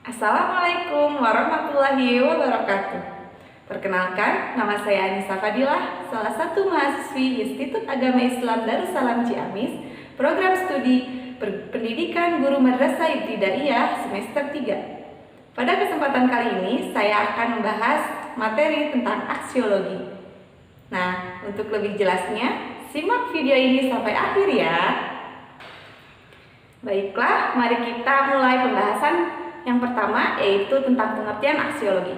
Assalamualaikum warahmatullahi wabarakatuh. Perkenalkan, nama saya Anissa Fadilah, salah satu mahasiswi Institut Agama Islam Darussalam Ciamis, program studi Pendidikan Guru Madrasah Ibtidaiyah semester 3. Pada kesempatan kali ini, saya akan membahas materi tentang aksiologi. Nah, untuk lebih jelasnya, simak video ini sampai akhir ya. Baiklah, mari kita mulai pembahasan yang pertama, yaitu tentang pengertian aksiologi.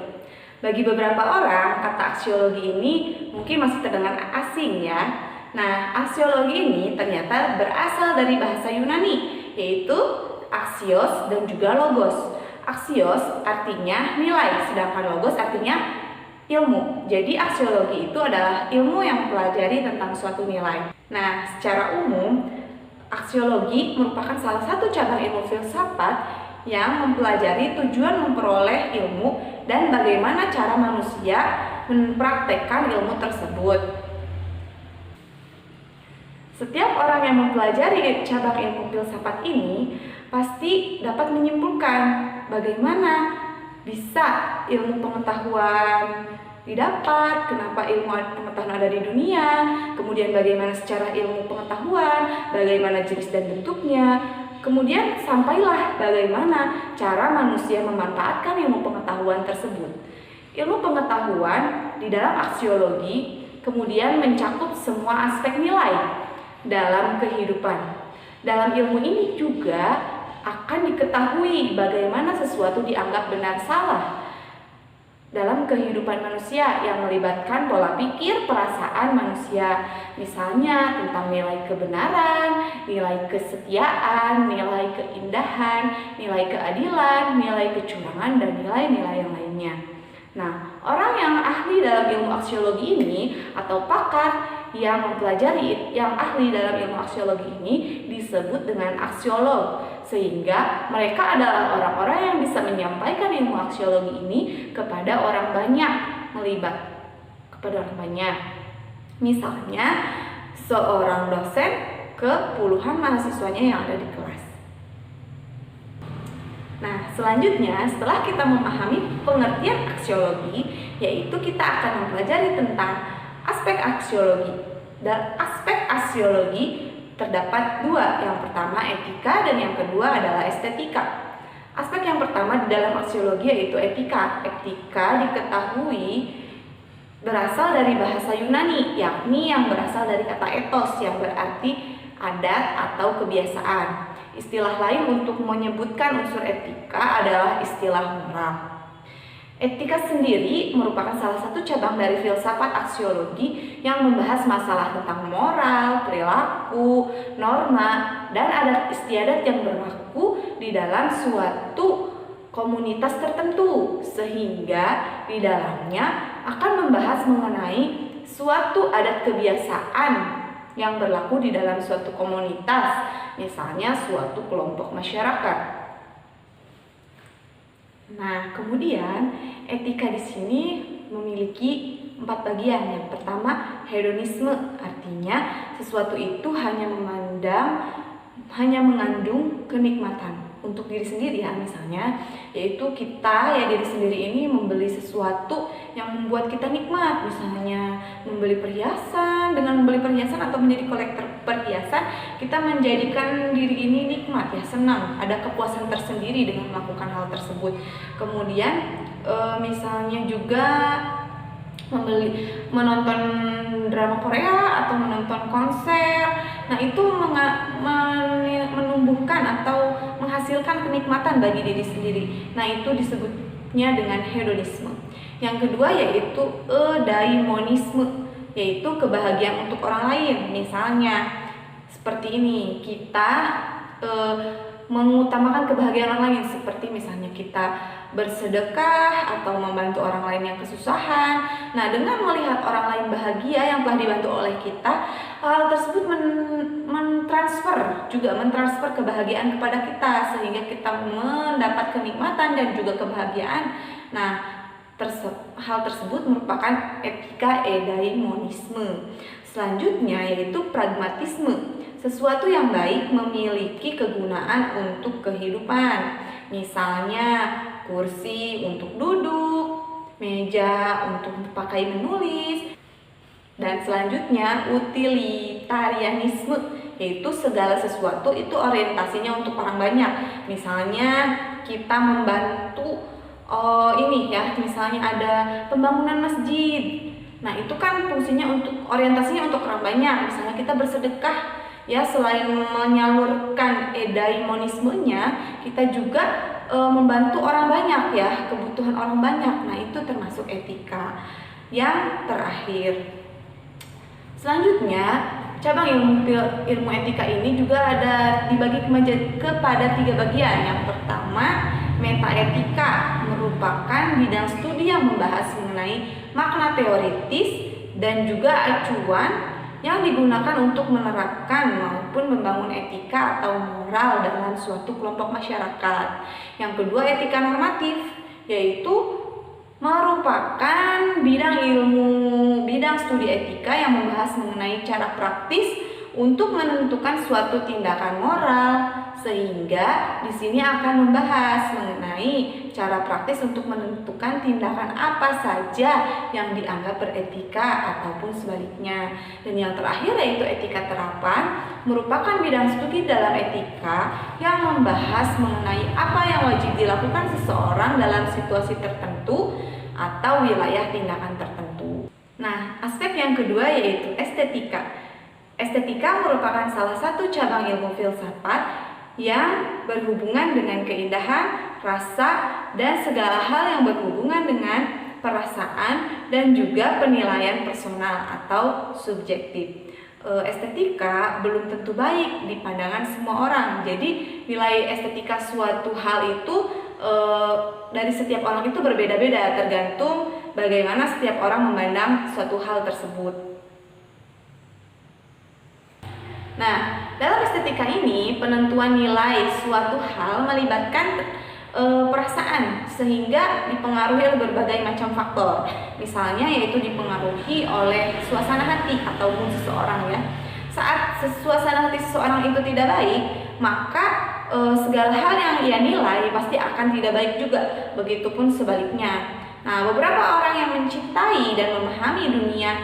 Bagi beberapa orang, kata aksiologi ini mungkin masih terdengar asing ya. Nah, aksiologi ini ternyata berasal dari bahasa Yunani, yaitu aksios dan juga logos. Aksios artinya nilai, sedangkan logos artinya ilmu. Jadi aksiologi itu adalah ilmu yang mempelajari tentang suatu nilai. Nah, secara umum, aksiologi merupakan salah satu cabang ilmu filsafat yang mempelajari tujuan memperoleh ilmu dan bagaimana cara manusia mempraktekkan ilmu tersebut. Setiap orang yang mempelajari cabang ilmu filsafat ini pasti dapat menyimpulkan bagaimana bisa ilmu pengetahuan didapat, kenapa ilmu pengetahuan ada di dunia, kemudian bagaimana secara ilmu pengetahuan, bagaimana jenis dan bentuknya, kemudian sampailah bagaimana cara manusia memanfaatkan ilmu pengetahuan tersebut. Ilmu pengetahuan di dalam aksiologi kemudian mencakup semua aspek nilai dalam kehidupan. Dalam ilmu ini juga akan diketahui bagaimana sesuatu dianggap benar salah dalam kehidupan manusia yang melibatkan pola pikir, perasaan manusia. Misalnya tentang nilai kebenaran, nilai kesetiaan, nilai keindahan, nilai keadilan, nilai kecurangan, dan nilai-nilai yang lainnya. Nah, orang yang ahli dalam ilmu aksiologi ini atau pakar yang mempelajari, yang ahli dalam ilmu aksiologi ini disebut dengan aksiolog, sehingga mereka adalah orang-orang yang bisa menyampaikan ilmu aksiologi ini kepada orang banyak, kepada orang banyak. Misalnya seorang dosen ke puluhan mahasiswanya yang ada di kelas. Nah, selanjutnya setelah kita memahami pengertian aksiologi, yaitu kita akan mempelajari tentang aspek aksiologi. Dan aspek aksiologi terdapat dua, yang pertama etika dan yang kedua adalah estetika. Aspek yang pertama di dalam aksiologi yaitu etika. Etika diketahui berasal dari bahasa Yunani, yakni yang berasal dari kata ethos yang berarti adat atau kebiasaan. Istilah lain untuk menyebutkan unsur etika adalah istilah moral. Etika sendiri merupakan salah satu cabang dari filsafat aksiologi yang membahas masalah tentang moral, perilaku, norma, dan adat istiadat yang berlaku di dalam suatu komunitas tertentu, sehingga di dalamnya akan membahas mengenai suatu adat kebiasaan yang berlaku di dalam suatu komunitas, misalnya suatu kelompok masyarakat. Nah, kemudian etika di sini memiliki 4 bagian. Yang pertama, hedonisme, artinya sesuatu itu hanya mengandung kenikmatan untuk diri sendiri ya, misalnya yaitu kita ya diri sendiri ini membeli sesuatu yang membuat kita nikmat, misalnya membeli perhiasan. Dengan membeli perhiasan atau menjadi kolektor perhiasan, kita menjadikan diri ini nikmat ya, senang, ada kepuasan tersendiri dengan melakukan hal tersebut. Kemudian misalnya juga menonton drama Korea atau menonton konser. Nah, itu menumbuhkan atau menghasilkan kenikmatan bagi diri sendiri. Nah, itu disebutnya dengan hedonisme. Yang kedua yaitu eudaimonisme, yaitu kebahagiaan untuk orang lain. Misalnya seperti ini, kita mengutamakan kebahagiaan orang lain, seperti misalnya kita bersedekah atau membantu orang lain yang kesusahan. Nah, dengan melihat orang lain bahagia yang telah dibantu oleh kita, hal tersebut mentransfer kebahagiaan kepada kita, sehingga kita mendapat kenikmatan dan juga kebahagiaan. Nah, hal tersebut merupakan etika eudaimonisme. Selanjutnya yaitu pragmatisme. Sesuatu yang baik memiliki kegunaan untuk kehidupan. Misalnya kursi untuk duduk, meja untuk pakai menulis, dan selanjutnya utilitarianisme, yaitu segala sesuatu itu orientasinya untuk orang banyak. Misalnya kita membantu misalnya ada pembangunan masjid. Nah, itu kan fungsinya orientasinya untuk orang banyak. Misalnya kita bersedekah, ya selain menyalurkan eudaimonismenya, kita juga membantu orang banyak, ya kebutuhan orang banyak. Nah, itu termasuk etika. Yang terakhir, selanjutnya cabang ilmu etika ini juga ada dibagi kepada 3 bagian. Yang pertama, metaetika, merupakan bidang studi yang membahas mengenai makna teoritis dan juga acuan yang digunakan untuk menerapkan maupun membangun etika atau moral dalam suatu kelompok masyarakat. Yang kedua, etika normatif, yaitu merupakan bidang studi etika yang membahas mengenai cara praktis untuk menentukan suatu tindakan moral, sehingga di sini akan membahas mengenai cara praktis untuk menentukan tindakan apa saja yang dianggap beretika ataupun sebaliknya. Dan yang terakhir yaitu etika terapan, merupakan bidang studi dalam etika yang membahas mengenai apa yang wajib dilakukan seseorang dalam situasi tertentu atau wilayah tindakan tertentu. Nah, aspek yang kedua yaitu estetika. Estetika merupakan salah satu cabang ilmu filsafat yang berhubungan dengan keindahan, rasa, dan segala hal yang berhubungan dengan perasaan dan juga penilaian personal atau subjektif. Estetika belum tentu baik di pandangan semua orang. Jadi nilai estetika suatu hal itu dari setiap orang itu berbeda-beda, tergantung bagaimana setiap orang memandang suatu hal tersebut. Nah, dalam estetika ini penentuan nilai suatu hal melibatkan perasaan, sehingga dipengaruhi oleh berbagai macam faktor. Misalnya yaitu dipengaruhi oleh suasana hati atau mood seseorang, ya. Saat suasana hati seseorang itu tidak baik, maka segala hal yang ia nilai pasti akan tidak baik juga. Begitupun sebaliknya. Nah, beberapa orang yang mencintai dan memahami dunia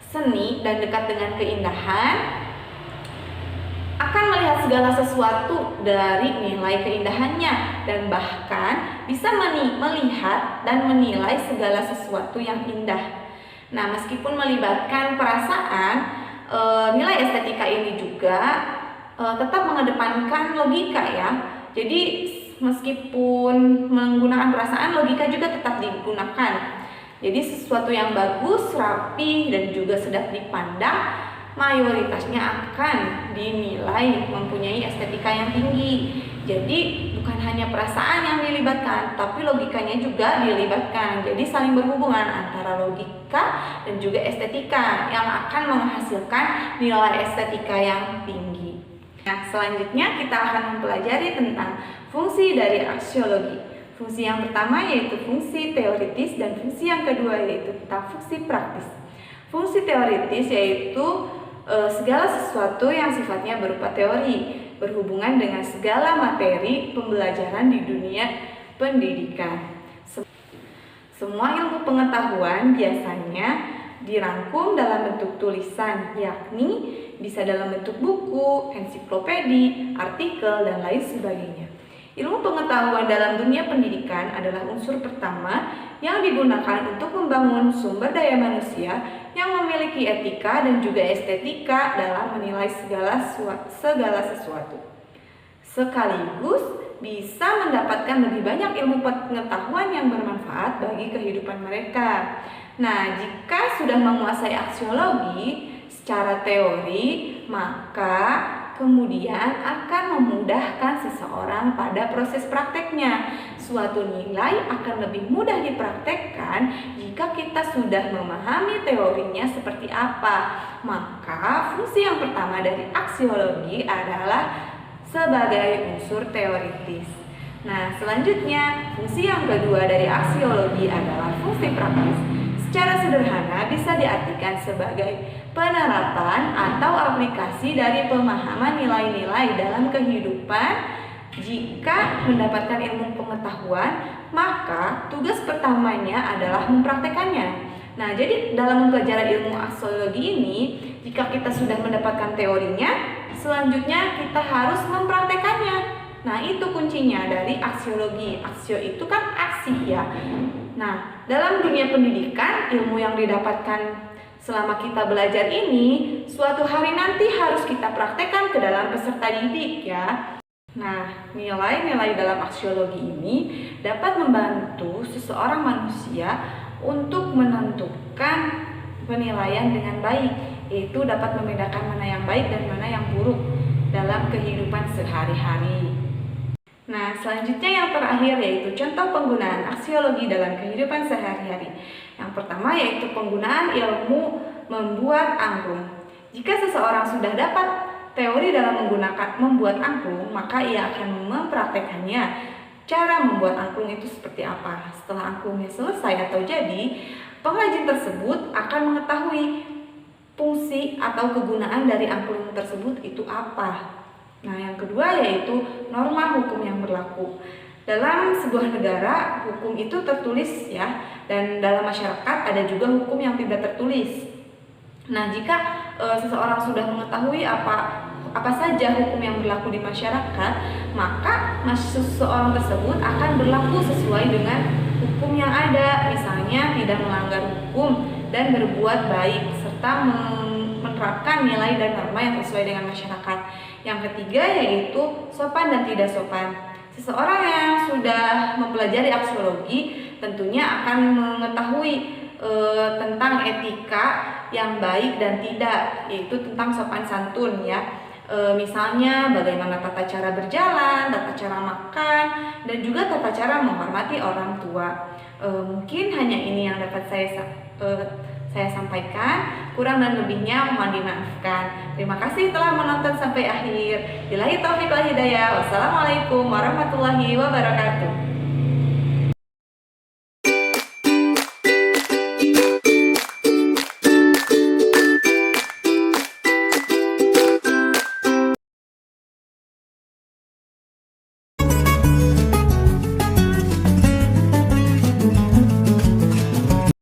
seni dan dekat dengan keindahan akan melihat segala sesuatu dari nilai keindahannya, dan bahkan bisa melihat dan menilai segala sesuatu yang indah. Nah, meskipun melibatkan perasaan, nilai estetika ini juga tetap mengedepankan logika, ya. Jadi meskipun menggunakan perasaan, logika juga tetap digunakan. Jadi sesuatu yang bagus, rapi, dan juga sedap dipandang mayoritasnya akan dinilai mempunyai estetika yang tinggi. Jadi bukan hanya perasaan yang dilibatkan, tapi logikanya juga dilibatkan. Jadi saling berhubungan antara logika dan juga estetika yang akan menghasilkan nilai estetika yang tinggi. Nah, selanjutnya kita akan mempelajari tentang fungsi dari aksiologi. Fungsi yang pertama yaitu fungsi teoritis, dan fungsi yang kedua yaitu tentang fungsi praktis. Fungsi teoritis yaitu segala sesuatu yang sifatnya berupa teori, berhubungan dengan segala materi pembelajaran di dunia pendidikan. Semua ilmu pengetahuan biasanya dirangkum dalam bentuk tulisan, yakni bisa dalam bentuk buku, ensiklopedi, artikel, dan lain sebagainya. Ilmu pengetahuan dalam dunia pendidikan adalah unsur pertama yang digunakan untuk membangun sumber daya manusia yang memiliki etika dan juga estetika dalam menilai segala sesuatu. Sekaligus bisa mendapatkan lebih banyak ilmu pengetahuan yang bermanfaat bagi kehidupan mereka. Nah, jika sudah menguasai aksiologi secara teori, maka kemudian akan memudahkan seseorang pada proses prakteknya. Suatu nilai akan lebih mudah dipraktekkan jika kita sudah memahami teorinya seperti apa. Maka fungsi yang pertama dari aksiologi adalah sebagai unsur teoritis. Nah, selanjutnya fungsi yang kedua dari aksiologi adalah fungsi praktis. Secara sederhana bisa diartikan sebagai penerapan atau aplikasi dari pemahaman nilai-nilai dalam kehidupan Jika mendapatkan ilmu pengetahuan, maka tugas pertamanya adalah mempraktekannya. Nah, jadi dalam mempelajari ilmu aksiologi ini, jika kita sudah mendapatkan teorinya, selanjutnya kita harus mempraktekannya. Nah, itu kuncinya dari aksiologi. Aksio itu kan aksi ya. Nah, dalam dunia pendidikan, ilmu yang didapatkan selama kita belajar ini, suatu hari nanti harus kita praktekkan ke dalam peserta didik ya. Nah, nilai-nilai dalam aksiologi ini dapat membantu seseorang manusia untuk menentukan penilaian dengan baik, yaitu dapat membedakan mana yang baik dan mana yang buruk dalam kehidupan sehari-hari. Nah, selanjutnya yang terakhir yaitu contoh penggunaan aksiologi dalam kehidupan sehari-hari. Yang pertama yaitu penggunaan ilmu membuat angklung. Jika seseorang sudah dapat teori dalam membuat angklung, maka ia akan mempraktekannya. Cara membuat angklung itu seperti apa? Setelah angklungnya selesai atau jadi, pengrajin tersebut akan mengetahui fungsi atau kegunaan dari angklung tersebut itu apa. Nah, yang kedua yaitu norma hukum yang berlaku. Dalam sebuah negara, hukum itu tertulis ya, dan dalam masyarakat ada juga hukum yang tidak tertulis. Nah, jika seseorang sudah mengetahui apa saja hukum yang berlaku di masyarakat, maka seseorang tersebut akan berlaku sesuai dengan hukum yang ada, misalnya tidak melanggar hukum dan berbuat baik serta menerapkan nilai dan norma yang sesuai dengan masyarakat. Yang ketiga yaitu sopan dan tidak sopan. Seseorang yang sudah mempelajari aksiologi tentunya akan mengetahui tentang etika yang baik dan tidak, yaitu tentang sopan santun ya. Misalnya bagaimana tata cara berjalan, tata cara makan, dan juga tata cara menghormati orang tua. Mungkin hanya ini yang dapat saya sampaikan. Kurang dan lebihnya mohon dimaafkan. Terima kasih telah menonton sampai akhir. Billahi taufiq wal hidayah. Wassalamualaikum warahmatullahi wabarakatuh.